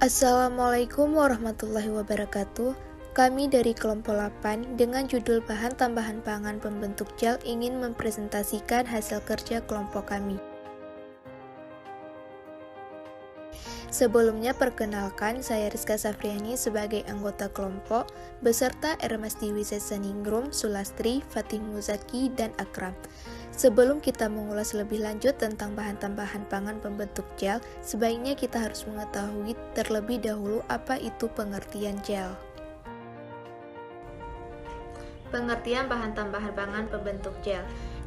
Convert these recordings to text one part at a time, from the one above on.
Assalamualaikum warahmatullahi wabarakatuh. Kami dari kelompok 8 dengan judul bahan tambahan pangan pembentuk gel ingin mempresentasikan hasil kerja kelompok kami. Sebelumnya perkenalkan, saya Rizka Safriani sebagai anggota kelompok beserta Ermesti Wisesaningrum, Sulastri, Fatih Muzaki, dan Akram. Sebelum kita mengulas lebih lanjut tentang bahan tambahan pangan pembentuk gel, sebaiknya kita harus mengetahui terlebih dahulu apa itu pengertian gel. Pengertian bahan tambahan pangan pembentuk gel.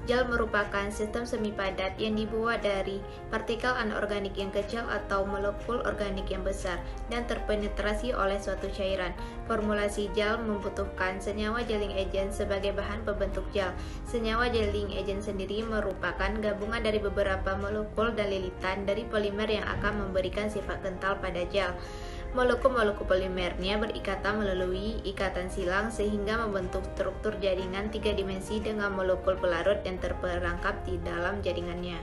Gel merupakan sistem semi padat yang dibuat dari partikel anorganik yang kecil atau molekul organik yang besar dan terpenetrasi oleh suatu cairan. Formulasi gel membutuhkan senyawa gelling agent sebagai bahan pembentuk gel. Senyawa gelling agent sendiri merupakan gabungan dari beberapa molekul dan lilitan dari polimer yang akan memberikan sifat kental pada gel. Molekul-molekul polimernya berikatan melalui ikatan silang sehingga membentuk struktur jaringan 3 dimensi dengan molekul pelarut yang terperangkap di dalam jaringannya.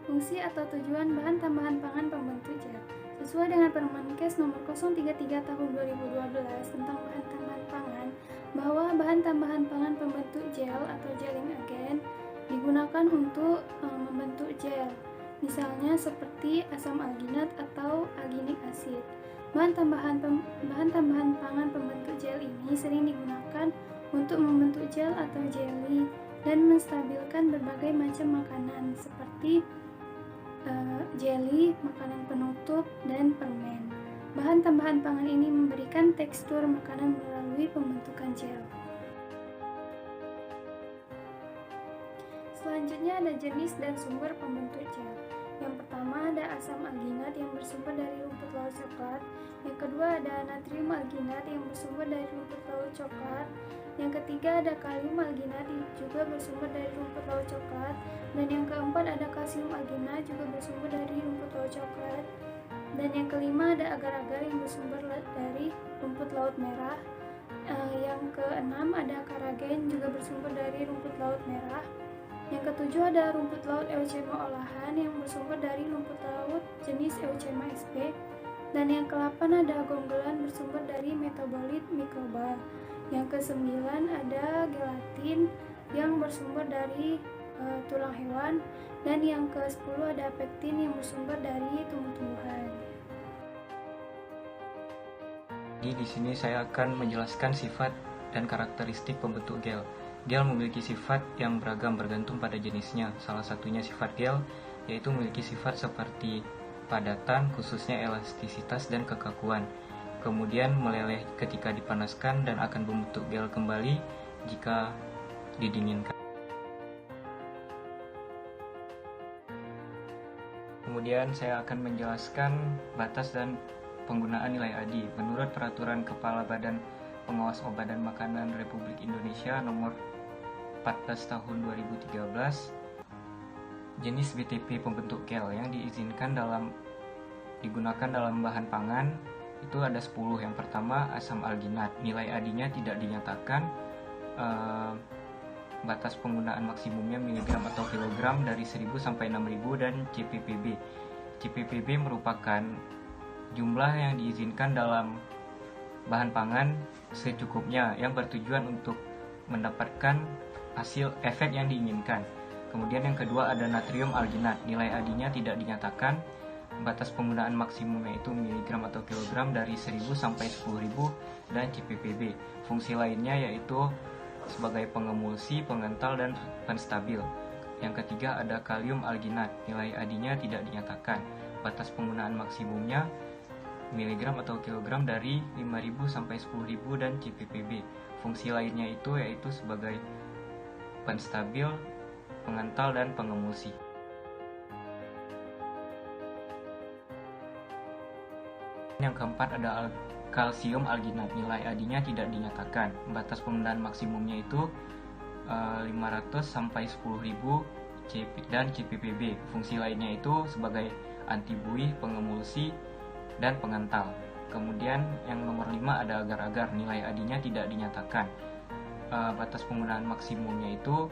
Fungsi atau tujuan bahan tambahan pangan pembentuk gel. Sesuai dengan Permenkes nomor 033 tahun 2012 tentang bahan tambahan pangan, bahwa bahan tambahan pangan pembentuk gel atau gelling agent digunakan untuk membentuk gel. Misalnya seperti asam alginat atau alginic acid. Bahan tambahan pangan pembentuk gel ini sering digunakan untuk membentuk gel atau jelly dan menstabilkan berbagai macam makanan seperti jelly, makanan penutup, dan permen. Bahan tambahan pangan ini memberikan tekstur makanan melalui pembentukan gel. Selanjutnya ada jenis dan sumber pembentuk gel. Yang pertama ada asam alginat yang bersumber dari rumput laut coklat. Yang kedua ada natrium alginat yang bersumber dari rumput laut coklat. Yang ketiga ada kalium alginat yang juga bersumber dari rumput laut coklat. Dan yang keempat ada kalsium alginat juga bersumber dari rumput laut coklat. Dan yang kelima ada agar-agar yang bersumber dari rumput laut merah. Yang keenam ada karagen juga bersumber dari rumput laut merah. Yang ketujuh ada rumput laut Euchema olahan yang bersumber dari rumput laut jenis Euchema sp. Dan yang ke-8 ada gonggolan bersumber dari metabolit mikroba. Yang ke-9 ada gelatin yang bersumber dari tulang hewan. Dan yang ke-10 ada pektin yang bersumber dari tumbuh-tumbuhan. Di sini saya akan menjelaskan sifat dan karakteristik pembentuk gel. Gel memiliki sifat yang beragam bergantung pada jenisnya. Salah satunya sifat gel yaitu memiliki sifat seperti padatan, khususnya elastisitas dan kekakuan. Kemudian meleleh ketika dipanaskan dan akan membentuk gel kembali jika didinginkan. Kemudian saya akan menjelaskan batas dan penggunaan nilai ADI. Menurut Peraturan Kepala Badan Pengawas Obat dan Makanan Republik Indonesia nomor 14 tahun 2013, jenis BTP pembentuk gel yang diizinkan digunakan dalam bahan pangan itu ada 10. Yang pertama asam alginat, nilai ADI-nya tidak dinyatakan, batas penggunaan maksimumnya miligram atau kilogram dari 1000 sampai 6000, dan CPPB. CPPB merupakan jumlah yang diizinkan dalam bahan pangan secukupnya yang bertujuan untuk mendapatkan hasil efek yang diinginkan. Kemudian yang kedua ada natrium alginat, nilai ADI-nya tidak dinyatakan, batas penggunaan maksimumnya itu miligram atau kilogram dari 1000 sampai 10.000, dan CPPB. Fungsi lainnya yaitu sebagai pengemulsi, pengental, dan penstabil. Yang ketiga ada kalium alginat, nilai ADI-nya tidak dinyatakan, batas penggunaan maksimumnya miligram atau kilogram dari 5.000 sampai 10.000, dan CPPB. Fungsi lainnya itu yaitu sebagai penstabil, pengental, dan pengemulsi. Yang keempat ada kalsium alginat, nilai ADI-nya tidak dinyatakan, batas penggunaan maksimumnya itu 500 sampai 10.000, dan CPPB. Fungsi lainnya itu sebagai anti buih, pengemulsi, dan pengental. Kemudian yang nomor 5 ada agar-agar, nilai ADI-nya tidak dinyatakan, batas penggunaan maksimumnya itu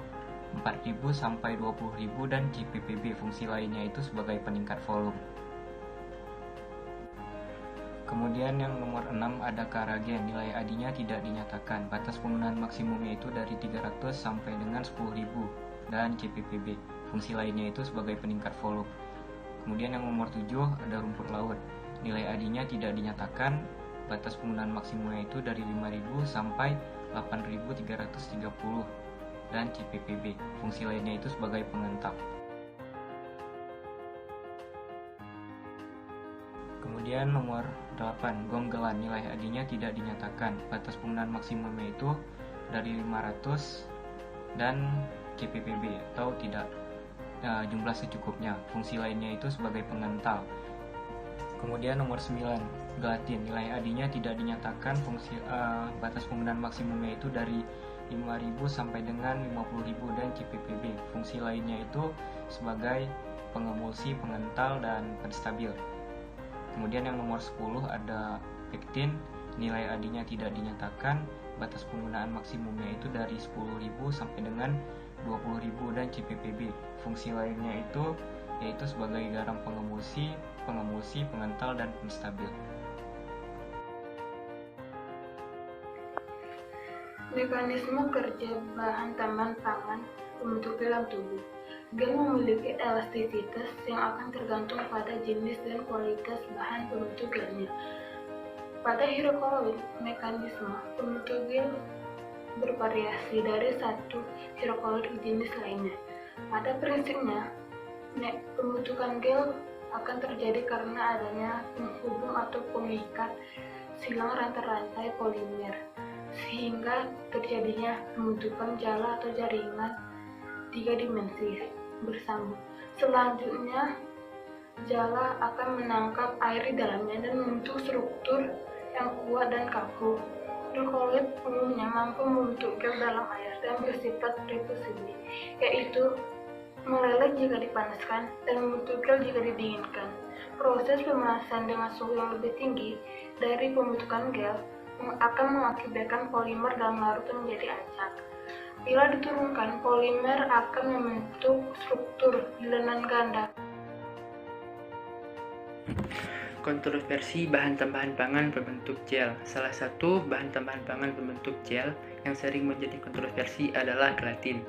4.000 sampai 20.000 dan CPPB. Fungsi lainnya itu sebagai peningkat volume. Kemudian yang nomor 6 ada karagen, nilai ADI-nya tidak dinyatakan. Batas penggunaan maksimumnya itu dari 300 sampai dengan 10.000 dan CPPB. Fungsi lainnya itu sebagai peningkat volume. Kemudian yang nomor 7 ada rumput laut. Nilai ADI-nya tidak dinyatakan. Batas penggunaan maksimumnya itu dari 5.000 sampai 8.330 dan CPPB. Fungsi lainnya itu sebagai pengental. Kemudian nomor 8, gonggelan, nilai ADI-nya tidak dinyatakan. Batas penggunaan maksimumnya itu dari 500 dan CPPB atau tidak jumlah secukupnya. Fungsi lainnya itu sebagai pengental. Kemudian nomor 9, gelatin, nilai ADI-nya tidak dinyatakan. Fungsi batas penggunaan maksimumnya itu dari 5.000 sampai dengan 50.000 dan CPPB. Fungsi lainnya itu sebagai pengemulsi, pengental, dan penstabil. Kemudian yang nomor 10 ada pektin, nilai ADI-nya tidak dinyatakan. Batas penggunaan maksimumnya itu dari 10.000 sampai dengan 20.000 dan CPPB. Fungsi lainnya itu yaitu sebagai garam pengemulsi, pengental, dan penstabil. Mekanisme kerja bahan tambahan pangan pembentuk dalam tubuh. Gel memiliki elastisitas yang akan tergantung pada jenis dan kualitas bahan pembentuk gelnya. Pada hidrokoloid, mekanisme pembentuk gel bervariasi dari satu hidrokoloid ke jenis lainnya. Pada prinsipnya, pembentukan gel akan terjadi karena adanya penghubung atau pengikat silang rantai-rantai polimer, sehingga terjadinya pembentukan jala atau jaringan 3 dimensi bersambung. Selanjutnya, jala akan menangkap air di dalamnya dan membentuk struktur yang kuat dan kaku. Hidrokoloid umumnya mampu membentuk gel dalam air dan bersifat reversibel, yaitu meleleh jika dipanaskan dan membentuk gel jika didinginkan. Proses pemanasan dengan suhu yang lebih tinggi dari pembentukan gel akan mengakibatkan polimer dalam larutan menjadi acak. Bila diturunkan, polimer akan membentuk struktur gilanan ganda. Kontroversi bahan tambahan pangan pembentuk gel. Salah satu bahan tambahan pangan pembentuk gel yang sering menjadi kontroversi adalah gelatin.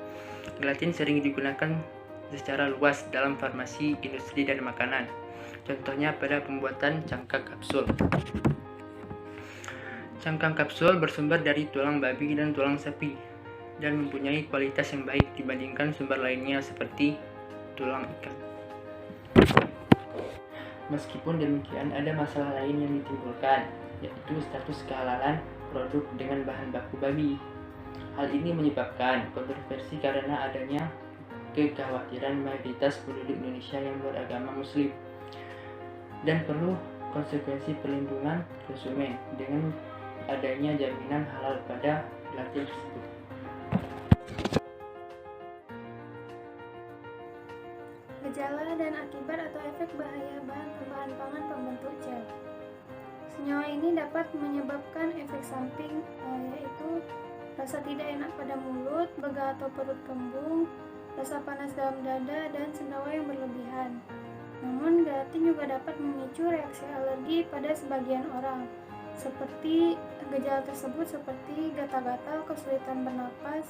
Gelatin sering digunakan secara luas dalam farmasi, industri, dan makanan. Contohnya pada pembuatan cangkang kapsul. Cangkang kapsul bersumber dari tulang babi dan tulang sapi dan mempunyai kualitas yang baik dibandingkan sumber lainnya seperti tulang ikan. Meskipun demikian, ada masalah lain yang ditimbulkan, yaitu status kehalalan produk dengan bahan baku babi. Hal ini menyebabkan kontroversi karena adanya kekhawatiran mayoritas penduduk Indonesia yang beragama Muslim dan perlu konsekuensi perlindungan konsumen dengan adanya jaminan halal pada gelatin tersebut. Gejala dan akibat atau efek bahaya bahan tambahan pangan pembentuk gel. Senyawa ini dapat menyebabkan efek samping, yaitu rasa tidak enak pada mulut, begah atau perut kembung, rasa panas dalam dada, dan sendawa yang berlebihan. Namun, gelatin juga dapat memicu reaksi alergi pada sebagian orang. Seperti gejala tersebut seperti gatal-gatal, kesulitan bernapas,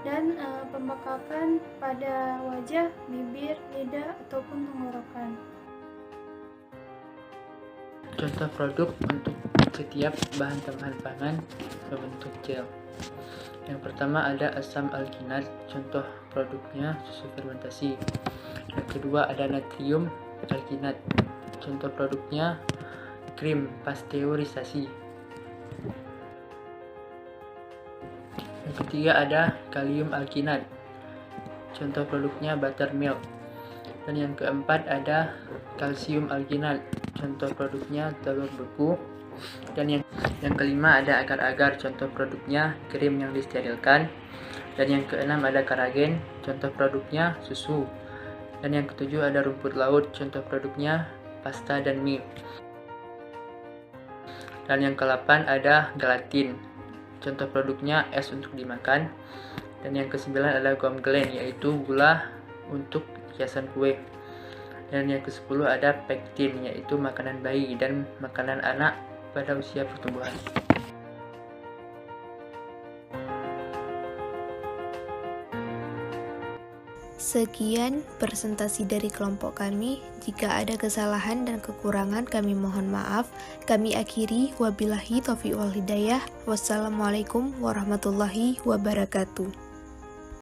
dan pembekakan pada wajah, bibir, lidah, ataupun tenggorokan. Contoh produk untuk setiap bahan tambahan pangan berbentuk gel. Yang pertama ada asam alginat, contoh produknya susu fermentasi. Yang kedua ada natrium alginat, contoh produknya krim pasteurisasi. Yang ketiga ada kalium alginat, contoh produknya buttermilk. Dan yang keempat ada kalsium alginat, contoh produknya telur beku. Dan yang kelima ada agar-agar, contoh produknya krim yang disterilkan. Dan yang keenam ada karagen, contoh produknya susu. Dan yang ketujuh ada rumput laut, contoh produknya pasta dan mie. Dan yang ke-8 ada gelatin, contoh produknya es untuk dimakan. Dan yang ke-9 adalah gum gland, yaitu gula untuk hiasan kue. Dan yang ke-10 ada pektin, yaitu makanan bayi dan makanan anak pada usia pertumbuhan. Sekian presentasi dari kelompok kami. Jika ada kesalahan dan kekurangan, kami mohon maaf. Kami akhiri, wabillahi taufiq wal hidayah. Wassalamualaikum warahmatullahi wabarakatuh.